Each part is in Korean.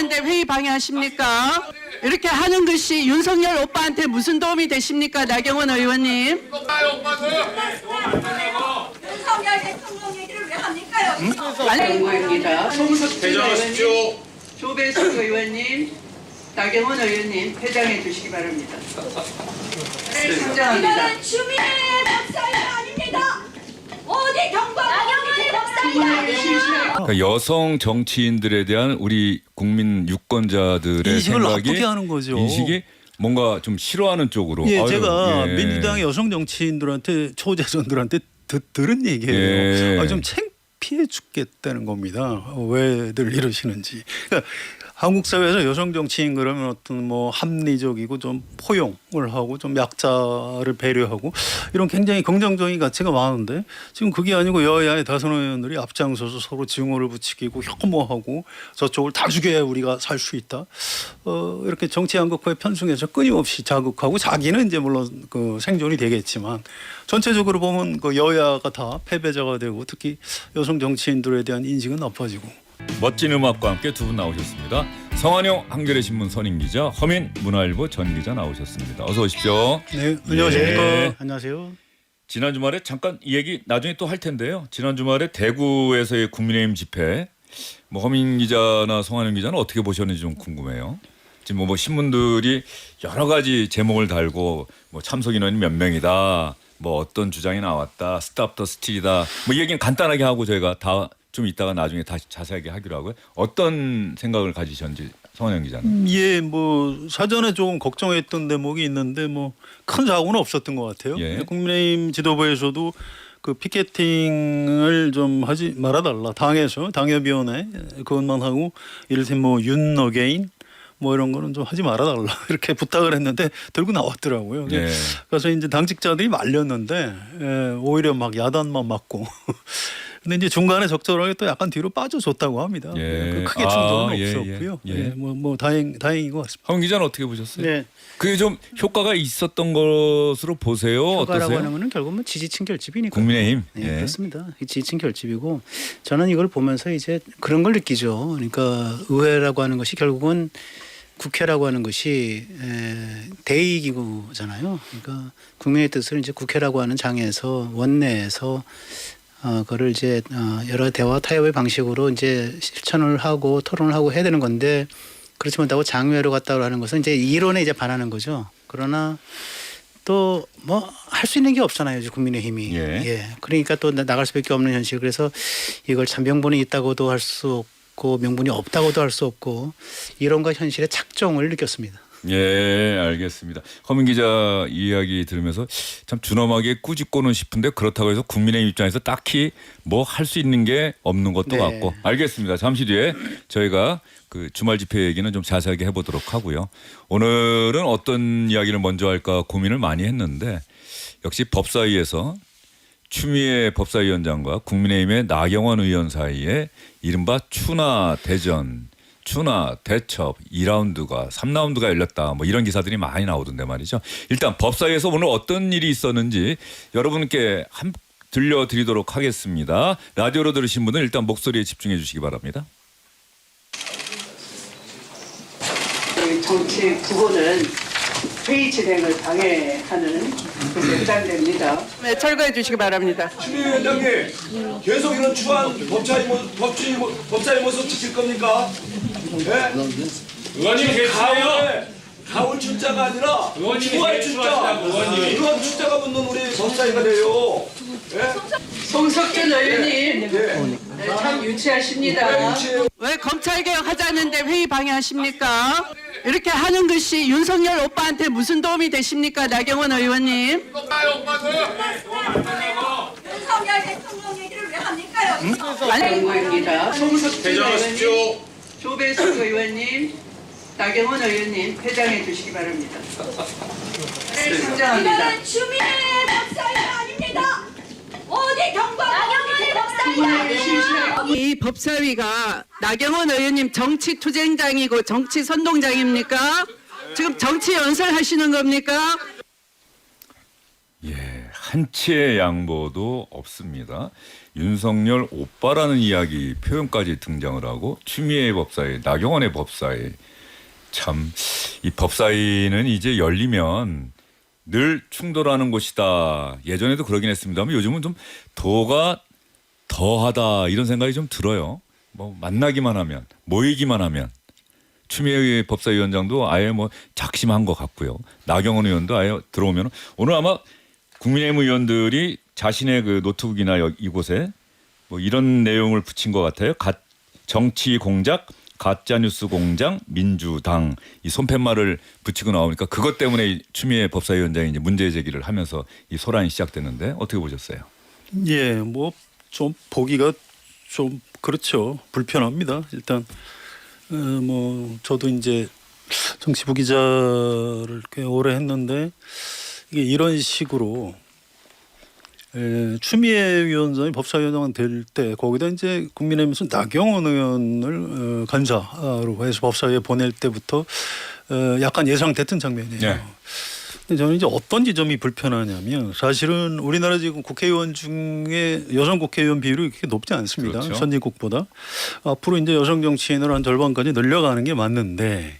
하자는데 회의 방해하십니까? 이렇게 하는 것이 윤석열 오빠한테 무슨 도움이 되십니까? 나경원 의원님. 윤석열 대통령 얘기를 왜 합니까요? 안영구입니다. 송석준 대장하십시오. 의원님, 조배숙 의원님, 나경원 의원님 회장해 주시기 바랍니다. 네, 상장합니다. 이거는 주민의 법사위가 아닙니다. 어디 경과 나경원의 법사위가 아니에요. 그러니까 여성 정치인들에 대한 우리 국민 유권자들의 인식을 생각이 나쁘게 하는 거죠. 인식이 뭔가 좀 싫어하는 쪽으로. 예, 아유, 제가 예. 민주당의 여성 정치인들한테 초재선들한테 들은 얘기예요. 예. 좀 창피해 죽겠다는 겁니다. 왜들 이러시는지. 그러니까 한국 사회에서 여성 정치인 그러면 어떤 뭐 합리적이고 좀 포용을 하고 좀 약자를 배려하고 이런 굉장히 긍정적인 가치가 많은데 지금 그게 아니고 여야의 다선 의원들이 앞장서서 서로 증오를 부추기고 혐오하고 저쪽을 다 죽여야 우리가 살 수 있다. 이렇게 정치 양극화에 편승해서 끊임없이 자극하고 자기는 이제 물론 그 생존이 되겠지만 전체적으로 보면 그 여야가 다 패배자가 되고 특히 여성 정치인들에 대한 인식은 나빠지고. 멋진 음악과 함께 두 분 나오셨습니다. 성한용 한겨레 신문 선임 기자, 허민 문화일보 전 기자 나오셨습니다. 어서 오십시오. 네, 안녕하십니까. 예. 안녕하세요. 지난 주말에 잠깐 이 얘기 나중에 또 할 텐데요. 지난 주말에 대구에서의 국민의힘 집회, 뭐 허민 기자나 성한용 기자는 어떻게 보셨는지 좀 궁금해요. 지금 뭐 신문들이 여러 가지 제목을 달고 뭐 참석 인원이 몇 명이다, 뭐 어떤 주장이 나왔다, 스탑 더 스틸이다, 뭐 이 얘기는 간단하게 하고 저희가 다 좀 이따가 나중에 다시 자세하게 하기로 하고요. 어떤 생각을 가지셨는지 성한용 기자는. 예, 뭐 사전에 조금 걱정했던 대목이 있는데 뭐 큰 사고는 없었던 것 같아요. 예. 국민의힘 지도부에서도 그 피켓팅을 좀 하지 말아달라. 당에서 당협위원회 그것만 하고 이를테면 뭐 윤어게인 뭐 이런 거는 좀 하지 말아달라 이렇게 부탁을 했는데 들고 나왔더라고요. 예. 그래서 이제 당직자들이 말렸는데 오히려 막 야단만 맞고. 근데 이제 중간에 적절하게 또 약간 뒤로 빠져줬다고 합니다. 예. 크게 충돌은 예, 없었고요. 예. 예. 뭐 다행인 것 같습니다. 허민 기자는 어떻게 보셨어요? 네. 그게 좀 효과가 있었던 것으로 보세요. 효과라고 어떠세요? 하는 거는 결국은 지지층 결집이니까. 국민의힘. 네, 예. 그렇습니다. 이 지지층 결집이고 저는 이걸 보면서 이제 그런 걸 느끼죠. 그러니까 의회라고 하는 것이 결국은 국회라고 하는 것이 대의기구잖아요. 그러니까 국민의 뜻을 이제 국회라고 하는 장에서 원내에서 그거를 이제 여러 대화 타협의 방식으로 이제 실천을 하고 토론을 하고 해야 되는 건데 그렇지 못하고 장외로 갔다 하는 것은 이제 이론에 이제 반하는 거죠. 그러나 또 뭐 할 수 있는 게 없잖아요. 이제 국민의힘이. 예. 그러니까 또 나갈 수밖에 없는 현실. 그래서 이걸 참 명분이 있다고도 할 수 없고 명분이 없다고도 할 수 없고 이론과 현실의 착종을 느꼈습니다. 예, 알겠습니다. 허민 기자 이야기 들으면서 참 준엄하게 꾸짖고는 싶은데 그렇다고 해서 국민의힘 입장에서 딱히 뭐 할 수 있는 게 없는 것도 네. 같고. 알겠습니다. 잠시 뒤에 저희가 그 주말 집회 얘기는 좀 자세하게 해보도록 하고요. 오늘은 어떤 이야기를 먼저 할까 고민을 많이 했는데 역시 법사위에서 추미애 법사위원장과 국민의힘의 나경원 의원 사이에 이른바 추나 대전, 추나 대첩 2라운드가 3라운드가 열렸다. 뭐 이런 기사들이 많이 나오던데 말이죠. 일단 법사위에서 오늘 어떤 일이 있었는지 여러분께 들려드리도록 하겠습니다. 라디오로 들으신 분은 일단 목소리에 집중해 주시기 바랍니다. 정치 부분은 회의 진행을 방해하는 것에 해당됩니다. 네, 철거해 주시기 바랍니다. 추미애 위원장님 계속 이런 추한 법사위 모습 지킬 겁니까? 네? 의원님 계시네요. 가을 출자가 아니라 의원님이 추한 제일 출자. 좋아하시다고, 의원님이. 추한 출자가 붙는 우리 법사위가 돼요. 네? 송석준 의원님, 네. 네, 참 유치하십니다. 왜 검찰개혁 하자는데 회의 방해하십니까? 이렇게 하는 것이 윤석열 오빠한테 무슨 도움이 되십니까? 나경원 의원님. 윤석열 대통령 얘기를 왜 합니까요? 안영구입니다. 송석준 대장하십시오. 의원님, 조배숙 의원님, 나경원 의원님 회장해 주시기 바랍니다. 네, 상장합니다. 이거는 주민의 법사위가 아닙니다. 어디 경과 나경원의 법사위가 아니에요. 이 법사위가 나경원 의원님 정치 투쟁장이고 정치 선동장입니까? 지금 정치 연설하시는 겁니까? 예, 한치의 양보도 없습니다. 윤석열 오빠라는 이야기 표현까지 등장을 하고 추미애 법사위, 나경원의 법사위. 참 이 법사위는 이제 열리면 늘 충돌하는 곳이다. 예전에도 그러긴 했습니다만 요즘은 좀 도가 더하다 이런 생각이 좀 들어요. 뭐 만나기만 하면, 모이기만 하면. 추미애 법사위원장도 아예 뭐 작심한 것 같고요. 나경원 의원도 아예 들어오면 오늘 아마 국민의힘 의원들이 자신의 그 노트북이나 이곳에 뭐 이런 내용을 붙인 것 같아요. 정치 공작, 가짜뉴스 공장, 민주당 이 손팻말을 붙이고 나오니까 그것 때문에 추미애 법사위원장이 이제 문제 제기를 하면서 이 소란이 시작됐는데 어떻게 보셨어요? 예, 뭐 좀 보기가 좀 그렇죠. 불편합니다. 일단 뭐 저도 이제 정치부 기자를 꽤 오래 했는데 이게 이런 식으로 추미애 위원장이 법사위원장 될 때 거기다 이제 국민의힘에서 나경원 의원을 간사로 해서 법사위에 보낼 때부터 약간 예상됐던 장면이에요. 네. 근데 저는 이제 어떤 지점이 불편하냐면 사실은 우리나라 지금 국회의원 중에 여성 국회의원 비율이 그렇게 높지 않습니다. 그렇죠. 선진국보다. 앞으로 이제 여성 정치인을 한 절반까지 늘려가는 게 맞는데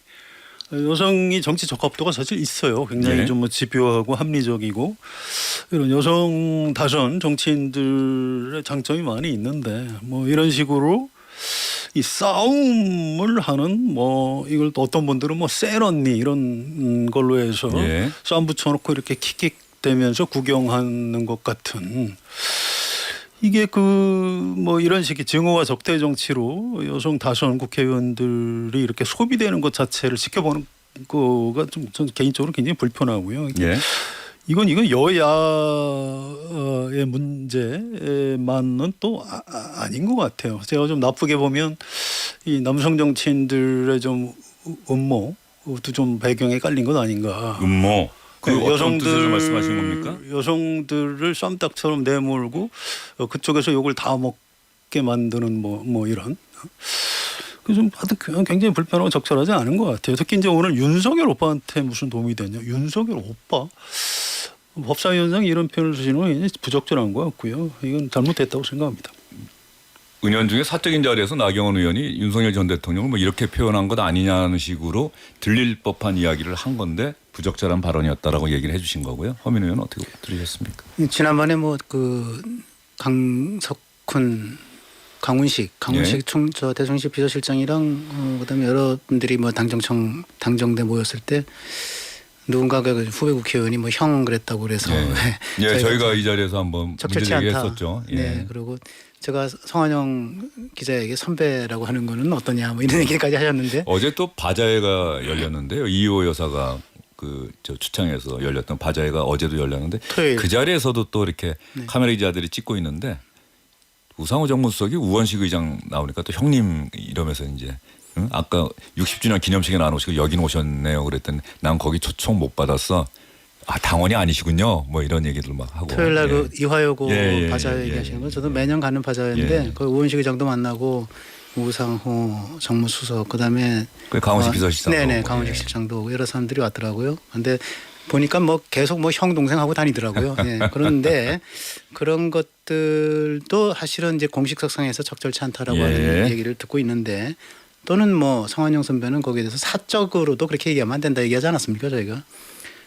여성이 정치 적합도가 사실 있어요. 굉장히 네. 좀 뭐 집요하고 합리적이고 이런 여성 다선 정치인들의 장점이 많이 있는데 뭐 이런 식으로 이 싸움을 하는 뭐 이걸 또 어떤 분들은 뭐 셀 언니 이런 걸로 해서 예. 싸움 붙여놓고 이렇게 킥킥대면서 구경하는 것 같은 이게 그 뭐 이런 식의 증오와 적대 정치로 여성 다선 국회의원들이 이렇게 소비되는 것 자체를 지켜보는 거가 좀 저는 개인적으로 굉장히 불편하고요. 예. 이건 여야의 문제만은 또 아닌 것 같아요. 제가 좀 나쁘게 보면 이 남성 정치인들의 좀 음모도 좀 배경에 깔린 것 아닌가. 음모. 그 네, 어떤 뜻을 말씀하시는 겁니까? 여성들을 쌈딱처럼 내몰고 그쪽에서 욕을 다 먹게 만드는 뭐 이런. 그래서 좀 하여튼 굉장히 불편하고 적절하지 않은 것 같아요. 특히 이제 오늘 윤석열 오빠한테 무슨 도움이 되냐. 윤석열 오빠? 법사위원장이 이런 표현을 쓰시는 건 부적절한 것 같고요. 이건 잘못됐다고 생각합니다. 은연중에 사적인 자리에서 나경원 의원이 윤석열 전 대통령을 뭐 이렇게 표현한 것 아니냐는 식으로 들릴 법한 이야기를 한 건데 부적절한 발언이었다라고 얘기를 해주신 거고요. 허민 의원은 어떻게 들으셨습니까? 지난번에 뭐 그 강석훈 강훈식 예. 저 대통령실 비서실장이랑 그다음에 여러분들이 뭐 당정대 모였을 때 누군가가 후배 국회의원이 뭐 형 그랬다고 그래서 예, 저희가 이 자리에서 한번 문제 적절치 않다. 제기했었죠. 예. 네, 그리고 제가 성한영 기자에게 선배라고 하는 거는 어떠냐 뭐 이런 얘기까지 하셨는데 어제 또 바자회가 열렸는데요. 이호 여사가 저 추창에서 열렸던 바자회가 어제도 열렸는데 토요일. 그 자리에서도 또 이렇게 카메라 기자들이 찍고 있는데 우상호 정무수석이 우원식 의장 나오니까 또 형님 이러면서 이제 아까 60주년 기념식에 안 오시고 여긴 오셨네요. 그랬더니 난 거기 초청 못 받았어. 아 당원이 아니시군요. 뭐 이런 얘기들 막 하고. 토요일 날 그 예. 이화여고 예, 바자회 예, 얘기하시는 예, 거 저도 매년 가는 바자회인데 예. 그 우원식 의장도 만나고 우상호 정무수석 그다음에 그 강원식 비서실장. 네네 강원식 실장도 오고 여러 사람들이 왔더라고요. 근데 보니까 뭐 계속 뭐 형 동생 하고 다니더라고요. 예. 그런데 그런 것들도 사실은 이제 공식석상에서 적절치 않다라고 예. 하는 얘기를 듣고 있는데 또는 뭐 성한영 선배는 거기에 대해서 사적으로도 그렇게 얘기하면 안 된다 얘기하지 않았습니까 저희가.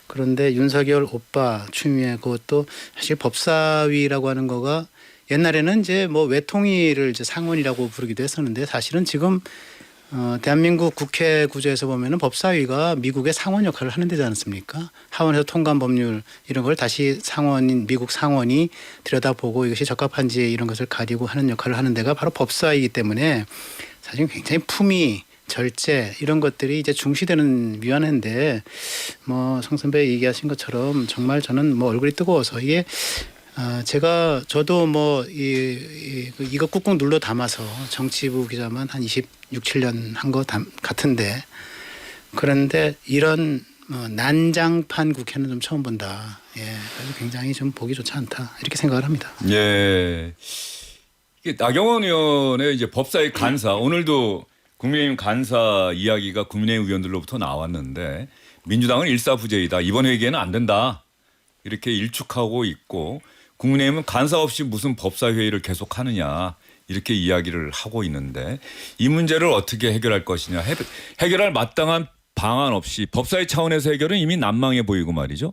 그런데 윤석열 오빠 추미애 그것도 사실 법사위라고 하는 거가 옛날에는 이제 뭐 외통위를 이제 상원이라고 부르기도 했었는데 사실은 지금 대한민국 국회 구조에서 보면은 법사위가 미국의 상원 역할을 하는 데지 않습니까? 하원에서 통과한 법률 이런 걸 다시 상원인 미국 상원이 들여다보고 이것이 적합한지 이런 것을 가리고 하는 역할을 하는 데가 바로 법사위이기 때문에 사실 굉장히 품위 절제 이런 것들이 이제 중시되는 위원회인데 뭐 성 선배 얘기하신 것처럼 정말 저는 뭐 얼굴이 뜨거워서 이게 저도 뭐 이거 꾹꾹 눌러 담아서 정치부 기자만 한 26~7년 한 것 같은데 그런데 이런 난장판 국회는 좀 처음 본다. 예, 그래서 굉장히 좀 보기 좋지 않다 이렇게 생각을 합니다. 예. 이게 나경원 의원의 이제 법사위 간사 오늘도 국민의힘 간사 이야기가 국민의힘 의원들로부터 나왔는데 민주당은 일사부재이다. 이번 회기에는 안 된다. 이렇게 일축하고 있고 국민의힘은 간사 없이 무슨 법사회의를 계속하느냐 이렇게 이야기를 하고 있는데 이 문제를 어떻게 해결할 것이냐 해결할 마땅한 방안 없이 법사위 차원에서 해결은 이미 난망해 보이고 말이죠.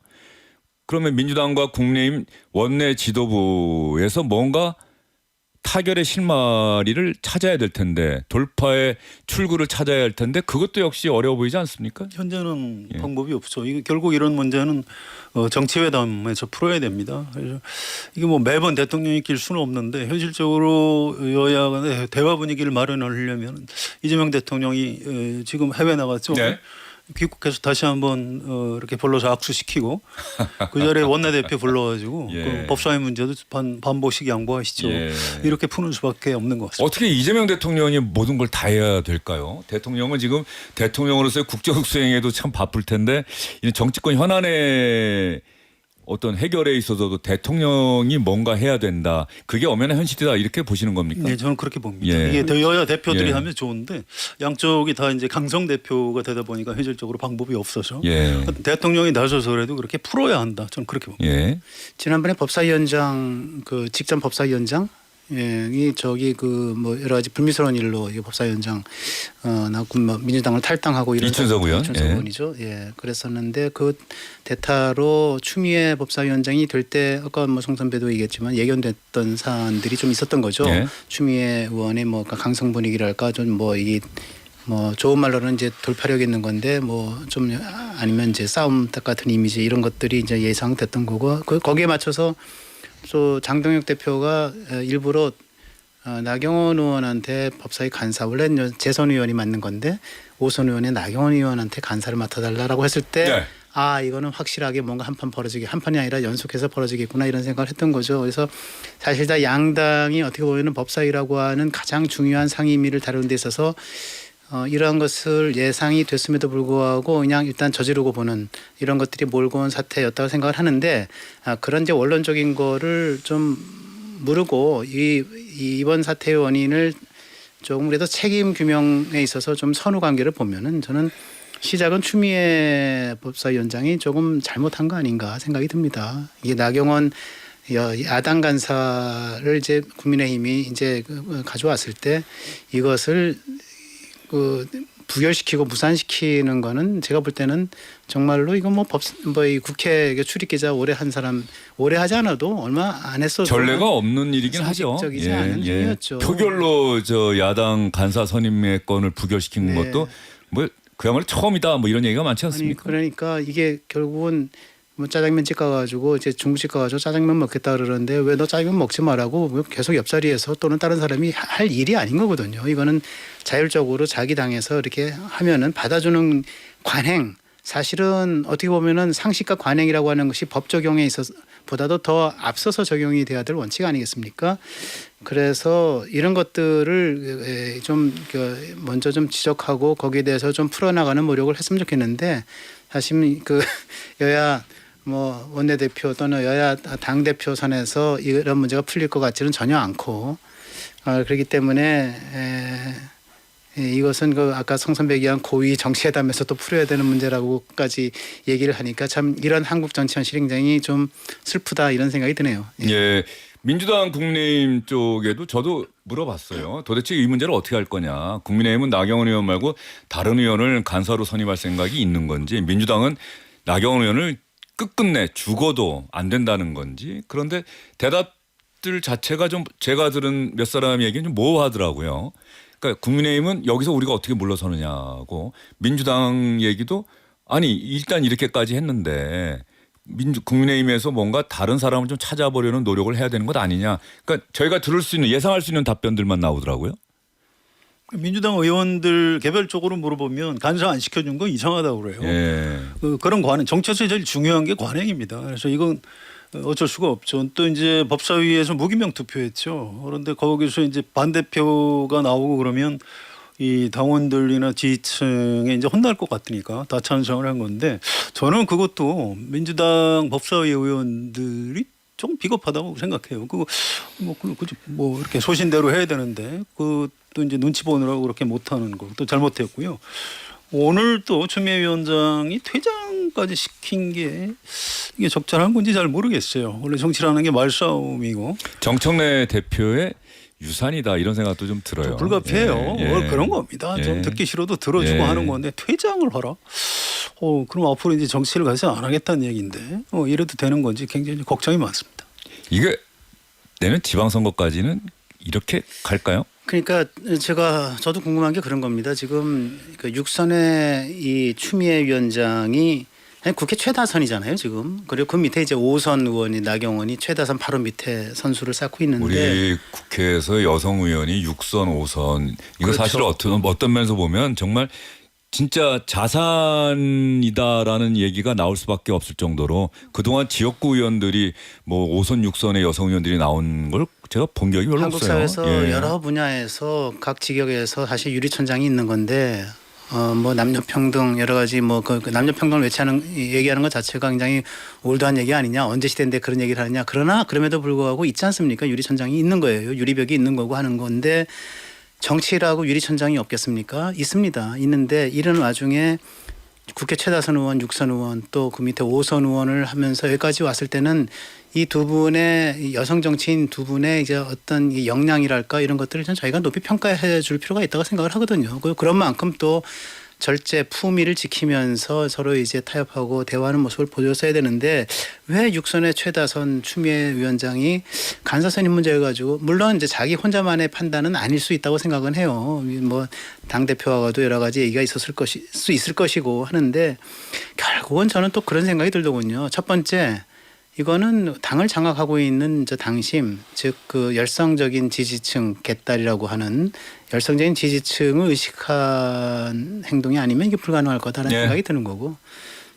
그러면 민주당과 국민의힘 원내 지도부에서 뭔가 타결의 실마리를 찾아야 될 텐데 돌파의 출구를 찾아야 할 텐데 그것도 역시 어려워 보이지 않습니까? 현재는 예. 방법이 없죠. 이게 결국 이런 문제는 정치회담에서 풀어야 됩니다. 그래서 이게 뭐 매번 대통령이 낄 수는 없는데 현실적으로 여야 간의 대화 분위기를 마련하려면 이재명 대통령이 지금 해외 나갔죠. 네. 귀국해서 다시 한번 이렇게 불러서 악수시키고 그 자리에 원내대표 불러가지고 예. 그 법사위 문제도 반복씩 양보하시죠. 예. 이렇게 푸는 수밖에 없는 것 같습니다. 어떻게 이재명 대통령이 모든 걸 다 해야 될까요? 대통령은 지금 대통령으로서의 국정 수행에도 참 바쁠 텐데 이 정치권 현안의 어떤 해결에 있어서도 대통령이 뭔가 해야 된다. 그게 엄연한 현실이다 이렇게 보시는 겁니까? 네, 저는 그렇게 봅니다. 예. 이게 여야 대표들이 예. 하면 좋은데 양쪽이 다 이제 강성 대표가 되다 보니까 현실적으로 방법이 없어서 예. 대통령이 나서서라도 그렇게 풀어야 한다. 저는 그렇게 봅니다. 예. 지난번에 법사위원장 그 직전 법사위원장 이 저기 그 뭐 여러 가지 불미스러운 일로 이 법사위원장 나고 뭐 민주당을 탈당하고 이런 이춘석 의원. 이춘석 의원이죠. 예, 그랬었는데 그 대타로 추미애 법사위원장이 될 때 아까 뭐 송 선배도 얘기했지만 예견됐던 사안들이 좀 있었던 거죠. 예. 추미애 의원의 뭐 강성 분위기랄까 좀 뭐 이게 뭐 좋은 말로는 이제 돌파력 있는 건데 뭐 좀 아니면 이제 싸움 같은 이미지 이런 것들이 이제 예상됐던 거고 거기에 맞춰서 또 장동혁 대표가 일부러 나경원 의원한테 법사위 간사 원래 재선 의원이 맡는 건데 오선 의원의 나경원 의원한테 간사를 맡아달라고 했을 때 네. 아 이거는 확실하게 뭔가 한판 벌어지게 한 판이 아니라 연속해서 벌어지겠구나 이런 생각을 했던 거죠. 그래서 사실 다 양당이 어떻게 보면은 법사위라고 하는 가장 중요한 상임위를 다루는 데 있어서 이러한 것을 예상이 됐음에도 불구하고 그냥 일단 저지르고 보는 이런 것들이 몰고 온 사태였다고 생각을 하는데 그런 이제 원론적인 거를 좀 무르고 이번 사태의 원인을 조금 그래도 책임 규명에 있어서 좀 선후 관계를 보면은 저는 시작은 추미애 법사위원장이 조금 잘못한 거 아닌가 생각이 듭니다. 이게 나경원 야당 간사를 이제 국민의힘이 이제 가져왔을 때 이것을 그 부결시키고 무산시키는 거는 제가 볼 때는 정말로 이거 뭐 이 국회 출입기자 오래 한 사람 오래 하지 않아도 얼마 안 했어도 전례가 없는 일이긴 하죠. 상식적이지 않은 일이었죠. 표결로 저 야당 간사 선임의 건을 부결시킨 네. 것도 뭐 그야말로 처음이다 뭐 이런 얘기가 많지 아니 않습니까? 그러니까 이게 결국은 뭐 짜장면집 가가지고 이제 중국집 가가지고 짜장면 먹겠다 그러는데 왜 너 짜장면 먹지 말라고 계속 옆자리에서 또는 다른 사람이 할 일이 아닌 거거든요. 이거는 자율적으로 자기 당에서 이렇게 하면은 받아주는 관행 사실은 어떻게 보면은 상식과 관행이라고 하는 것이 법 적용에 있어서 보다도 더 앞서서 적용이 돼야 될 원칙 아니겠습니까? 그래서 이런 것들을 좀 먼저 좀 지적하고 거기에 대해서 좀 풀어나가는 노력을 했으면 좋겠는데 사실 그 여야 뭐 원내대표 또는 여야 당 대표 선에서 이런 문제가 풀릴 것 같지는 전혀 않고 그렇기 때문에 이것은 그 아까 송 선배 얘기한 고위 정치회담에서 또 풀어야 되는 문제라고까지 얘기를 하니까 참 이런 한국 정치 현실이 굉장히 좀 슬프다 이런 생각이 드네요. 예. 민주당 국민의힘 쪽에도 저도 물어봤어요. 도대체 이 문제를 어떻게 할 거냐. 국민의힘은 나경원 의원 말고 다른 의원을 간사로 선임할 생각이 있는 건지 민주당은 나경원 의원을 끝끝내 죽어도 안 된다는 건지 그런데 대답들 자체가 좀 제가 들은 몇 사람 얘기는 좀 모호하더라고요. 그러니까 국민의힘은 여기서 우리가 어떻게 물러서느냐고 민주당 얘기도 아니 일단 이렇게까지 했는데 국민의힘에서 뭔가 다른 사람을 좀 찾아보려는 노력을 해야 되는 것 아니냐. 그러니까 저희가 들을 수 있는 예상할 수 있는 답변들만 나오더라고요. 민주당 의원들 개별적으로 물어보면 간사 안 시켜준 건 이상하다고 그래요. 예. 그런 관행 정치에서 제일 중요한 게 관행입니다. 그래서 이건 어쩔 수가 없죠. 또 이제 법사위에서 무기명 투표했죠. 그런데 거기서 이제 반대표가 나오고 그러면 이 당원들이나 지지층에 이제 혼날 것 같으니까 다 찬성을 한 건데 저는 그것도 민주당 법사위 의원들이 좀 비겁하다고 생각해요. 그거 뭐 이렇게 소신대로 해야 되는데 또 이제 눈치 보느라고 그렇게 못하는 것도 잘못했고요. 오늘 또 추미애 위원장이 퇴장 퇴장까지 시킨 게 이게 적절한 건지 잘 모르겠어요. 원래 정치라는 게 말싸움이고 정청래 대표의 유산이다 이런 생각도 좀 들어요. 좀 불가피해요. 그런 겁니다. 예. 좀 듣기 싫어도 들어주고 예. 하는 건데 퇴장을 하라. 그럼 앞으로 이제 정치를 가서 안 하겠다는 얘기인데 이래도 되는 건지 굉장히 걱정이 많습니다. 이게 내년 지방선거까지는 이렇게 갈까요? 그러니까 저도 궁금한 게 그런 겁니다. 지금 그 육선의 이 추미애 위원장이 국회 최다선이잖아요, 지금. 그리고 그 밑에 이제 5선 의원이 나경원이 최다선 바로 밑에 선수를 쌓고 있는데 우리 국회에서 여성 의원이 6선, 5선 이거 그렇죠. 사실 어떤 면에서 보면 정말 진짜 자산이다라는 얘기가 나올 수밖에 없을 정도로 그동안 지역구 의원들이 뭐 5선, 6선의 여성 의원들이 나온 걸 제가 본 적이 별로 한국 없어요. 사회에서 예. 여러 분야에서 각 직역에서 사실 유리천장이 있는 건데 뭐 남녀평등 여러 가지 뭐 그 남녀평등을 얘기하는 것 자체가 굉장히 올드한 얘기 아니냐, 언제 시대인데 그런 얘기를 하느냐. 그러나 그럼에도 불구하고 있지 않습니까? 유리천장이 있는 거예요. 유리벽이 있는 거고 하는 건데 정치라고 유리천장이 없겠습니까? 있습니다. 있는데 이런 와중에 국회 최다선 의원, 6선 의원 또 그 밑에 5선 의원을 하면서 여기까지 왔을 때는 이 두 분의 여성 정치인 두 분의 이제 어떤 이 역량이랄까 이런 것들을 전 저희가 높이 평가해 줄 필요가 있다고 생각을 하거든요. 그런 만큼 또 절제 품위를 지키면서 서로 이제 타협하고 대화하는 모습을 보여줘야 되는데 왜 육선의 최다선 추미애 위원장이 간사선임 문제 가지고 물론 이제 자기 혼자만의 판단은 아닐 수 있다고 생각은 해요. 뭐 당 대표와도 여러 가지 얘기가 있을 것이고 하는데 결국은 저는 또 그런 생각이 들더군요. 첫 번째. 이거는 당을 장악하고 있는 저 당심, 즉 그 열성적인 지지층 개딸이라고 하는 열성적인 지지층을 의식한 행동이 아니면 이게 불가능할 거다라는 예. 생각이 드는 거고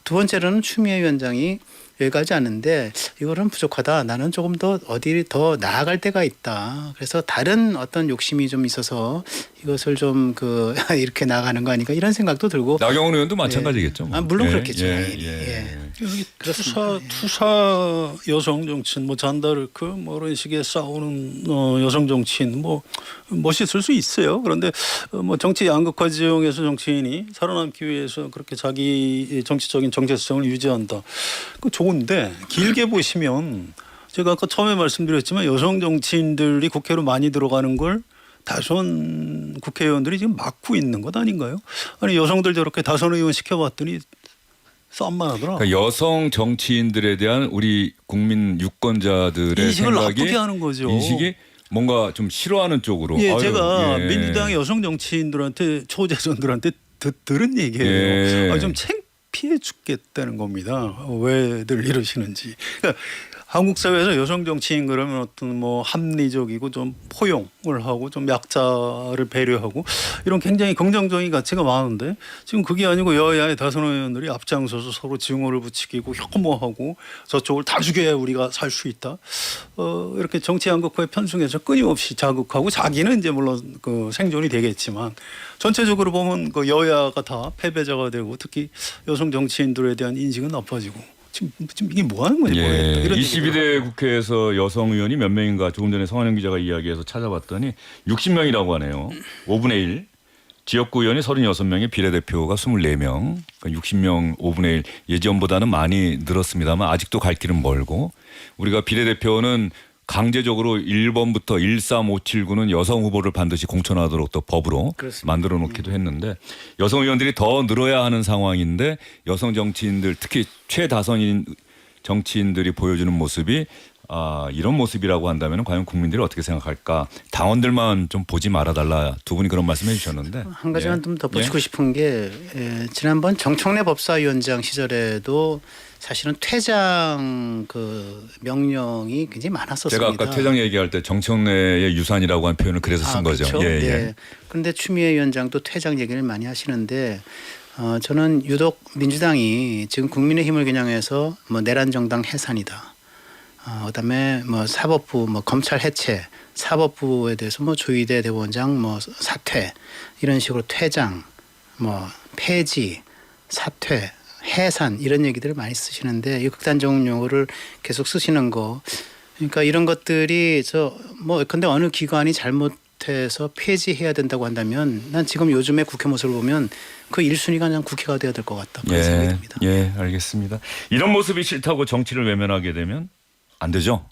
두 번째로는 추미애 위원장이 여기까지 않는데 이거는 부족하다. 나는 조금 더 어디 더 나아갈 때가 있다. 그래서 다른 어떤 욕심이 좀 있어서 이것을 좀 이렇게 나가는 거 아닌가 이런 생각도 들고. 나경원 의원도 마찬가지겠죠. 뭐. 물론 그렇겠죠. 예. 여기 투사 여성 정치인 뭐 잔다르크 뭐 이런 식의 싸우는 여성 정치인 뭐 멋있을 수 있어요. 그런데 뭐 정치 양극화 지형에서 정치인이 살아남기 위해서 그렇게 자기 정치적인 정체성을 유지한다. 그 좋은데 길게 보시면 제가 아까 처음에 말씀드렸지만 여성 정치인들이 국회로 많이 들어가는 걸 다선 국회의원들이 지금 막고 있는 것 아닌가요? 아니 여성들 저렇게 다선 의원 시켜봤더니 싸움만 하더라. 그러니까 여성 정치인들에 대한 우리 국민 유권자들의 인식을 생각이 나쁘게 하는 거죠. 인식이 뭔가 좀 싫어하는 쪽으로. 예, 아유, 제가 예. 민주당의 여성 정치인들한테 초재선들한테 들은 얘기예요. 예. 좀 창피해 죽겠다는 겁니다. 왜들 이러시는지. 그러니까 한국 사회에서 여성 정치인 그러면 어떤 뭐 합리적이고 좀 포용을 하고 좀 약자를 배려하고 이런 굉장히 긍정적인 가치가 많은데 지금 그게 아니고 여야의 다선 의원들이 앞장서서 서로 증오를 부추기고 혐오하고 저쪽을 다 죽여야 우리가 살 수 있다. 이렇게 정치 양극화에 편승해서 끊임없이 자극하고 자기는 이제 물론 그 생존이 되겠지만 전체적으로 보면 그 여야가 다 패배자가 되고 특히 여성 정치인들에 대한 인식은 나빠지고. 지금 이게 뭐 하는 건지 모르겠다. 이런 22대 국회에서 여성 의원이 몇 명인가 조금 전에 성환영 기자가 이야기해서 찾아봤더니 60명이라고 하네요. 5분의 1. 지역구 의원이 36명에 비례대표가 24명. 그러니까 60명 5분의 1. 예전보다는 많이 늘었습니다만 아직도 갈 길은 멀고 우리가 비례대표는 강제적으로 1번부터 13579는 여성 후보를 반드시 공천하도록 또 법으로 그렇습니다. 만들어 놓기도 했는데 여성 의원들이 더 늘어야 하는 상황인데 여성 정치인들 특히 최다선인 정치인들이 보여주는 모습이 이런 모습이라고 한다면 과연 국민들이 어떻게 생각할까. 당원들만 좀 보지 말아달라. 두 분이 그런 말씀해 주셨는데. 한 가지만 좀 덧붙이고 싶은 게 지난번 정청래 법사위원장 시절에도 사실은 퇴장 그 명령이 굉장히 많았었습니다. 제가 아까 퇴장 얘기할 때 정청래의 유산이라고 한 표현을 그래서 쓴 거죠. 그렇죠? 예. 네. 그런데 추미애 위원장도 퇴장 얘기를 많이 하시는데 저는 유독 민주당이 지금 국민의힘을 겨냥해서 뭐 내란 정당 해산이다. 그다음에 뭐 사법부, 뭐 검찰 해체, 사법부에 대해서 뭐 조희대 대법원장 뭐 사퇴 이런 식으로 퇴장, 뭐 폐지, 사퇴, 해산 이런 얘기들을 많이 쓰시는데 이 극단적 용어를 계속 쓰시는 거. 그러니까 이런 것들이 근데 어느 기관이 잘못했다고 못해서 폐지해야 된다고 한다면 난 지금 요즘의 국회 모습을 보면 그 1순위가 그냥 국회가 돼야 될 것 같다. 그런 생각이 듭니다. 예, 알겠습니다. 이런 모습이 싫다고 정치를 외면하게 되면 안 되죠.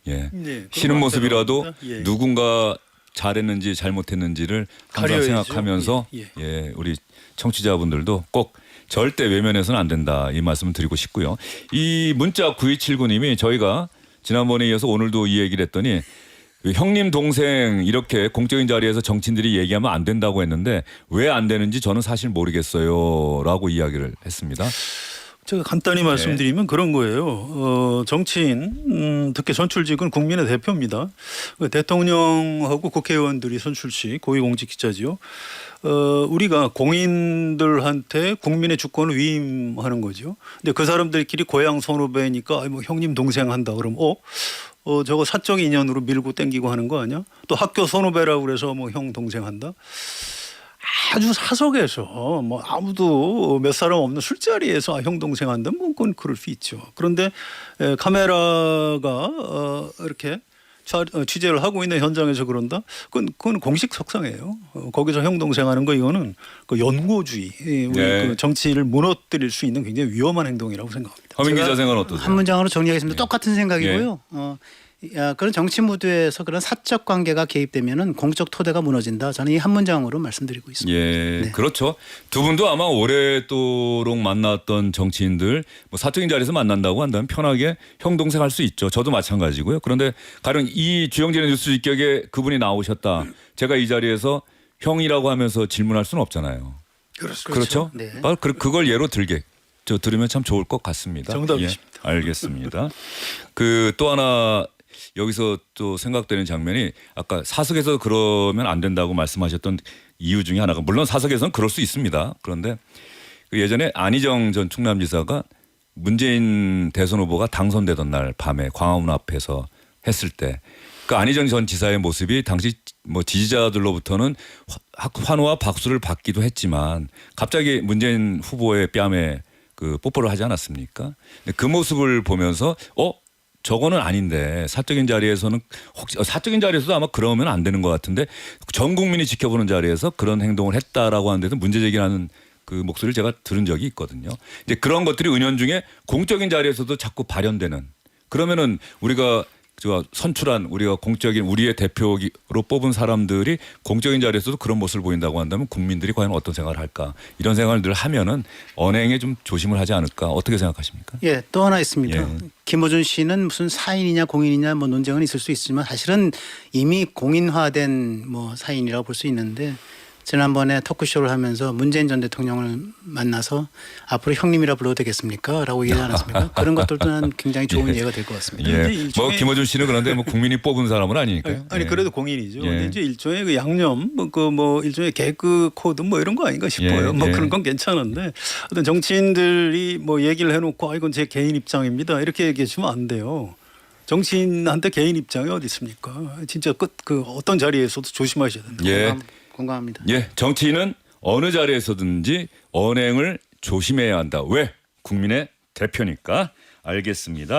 예. 네, 싫은 모습이라도 그런 것 같아요. 예. 누군가 잘했는지 잘못했는지를 항상 가려야죠. 생각하면서 예, 예, 우리 청취자분들도 꼭 절대 외면해서는 안 된다 이 말씀을 드리고 싶고요. 이 문자 9279님이 저희가 지난번에 이어서 오늘도 이 얘기를 했더니 형님 동생 이렇게 공적인 자리에서 정치인들이 얘기하면 안 된다고 했는데 왜 안 되는지 저는 사실 모르겠어요라고 이야기를 했습니다. 제가 간단히 말씀드리면 그런 거예요. 정치인 특히 선출직은 국민의 대표입니다. 대통령하고 국회의원들이 선출직 고위공직자지요. 우리가 공인들한테 국민의 주권을 위임하는 거죠. 근데 그 사람들끼리 고향 선후배니까 뭐 형님 동생 한다 그러면 저거 사적 인연으로 밀고 땡기고 하는 거 아니야? 또 학교 선후배라고 그래서 뭐 형 동생 한다. 아주 사석에서 뭐 아무도 몇 사람 없는 술자리에서 형 동생 한다 뭐 그건 그럴 수 있죠. 그런데 카메라가 이렇게 취재를 하고 있는 현장에서 그런다. 그건 공식 석상이에요. 거기서 형 동생 하는 거 이거는 그 연고주의, 우리 네. 그 정치를 무너뜨릴 수 있는 굉장히 위험한 행동이라고 생각합니다. 허민 기자 생각은 어떠세요? 한 문장으로 정리하겠습니다. 예. 똑같은 생각이고요. 그런 정치 무드에서 그런 사적 관계가 개입되면은 공적 토대가 무너진다. 저는 이 한 문장으로 말씀드리고 있습니다. 예, 네. 그렇죠. 두 분도 아마 오랫도록 만났던 정치인들 뭐 사적인 자리에서 만난다고 한다면 편하게 형 동생 할 수 있죠. 저도 마찬가지고요. 그런데 가령 이 주영진의 뉴스 직격에 그분이 나오셨다. 제가 이 자리에서 형이라고 하면서 질문할 수는 없잖아요. 그렇죠? 네. 그걸 예로 들으면 참 좋을 것 같습니다. 정답이십니다. 예, 알겠습니다. 또 하나 여기서 또 생각되는 장면이 아까 사석에서 그러면 안 된다고 말씀하셨던 이유 중에 하나가 물론 사석에서는 그럴 수 있습니다. 그런데 그 예전에 안희정 전 충남지사가 문재인 대선 후보가 당선되던 날 밤에 광화문 앞에서 했을 때 그 안희정 전 지사의 모습이 당시 뭐 지지자들로부터는 환호와 박수를 받기도 했지만 갑자기 문재인 후보의 뺨에 그 뽀뽀를 하지 않았습니까? 근데 그 모습을 보면서 저거는 아닌데 사적인 자리에서는 혹시 사적인 자리에서도 아마 그러면 안 되는 것 같은데 전 국민이 지켜보는 자리에서 그런 행동을 했다라고 하는데도 문제 제기하는 그 목소리를 제가 들은 적이 있거든요. 이제 그런 것들이 은연중에 공적인 자리에서도 자꾸 발현되는 그러면은 우리가 선출한 우리가 공적인 우리의 대표로 뽑은 사람들이 공적인 자리에서도 그런 모습을 보인다고 한다면 국민들이 과연 어떤 생각을 할까 이런 생각을 늘 하면은 언행에 좀 조심을 하지 않을까 어떻게 생각하십니까? 예, 또 하나 있습니다. 예. 김어준 씨는 무슨 사인이냐 공인이냐 뭐 논쟁은 있을 수 있지만 사실은 이미 공인화된 뭐 사인이라고 볼 수 있는데 지난번에 토크쇼를 하면서 문재인 전 대통령을 만나서 앞으로 형님이라 불러도 되겠습니까? 라고 얘기하지 않았습니까? 그런 것들도 난 굉장히 좋은 예가 될 것 같습니다. 예. 근데 뭐 일종의- 김어준 씨는 그런데 뭐 국민이 뽑은 사람은 아니니까요. 아니 예. 그래도 공인이죠. 예. 근데 이제 일종의 그 양념, 뭐 일종의 개그 코드 뭐 이런 거 아닌가 싶어요. 예, 뭐 예. 그런 건 괜찮은데 어떤 정치인들이 뭐 얘기를 해놓고 이건 제 개인 입장입니다 이렇게 얘기하시면 안 돼요. 정치인한테 개인 입장이 어디 있습니까? 진짜 그 어떤 자리에서도 조심하셔야 된다. 예. 공감합니다. 예, 정치인은 어느 자리에서든지 언행을 조심해야 한다. 왜? 국민의 대표니까. 알겠습니다.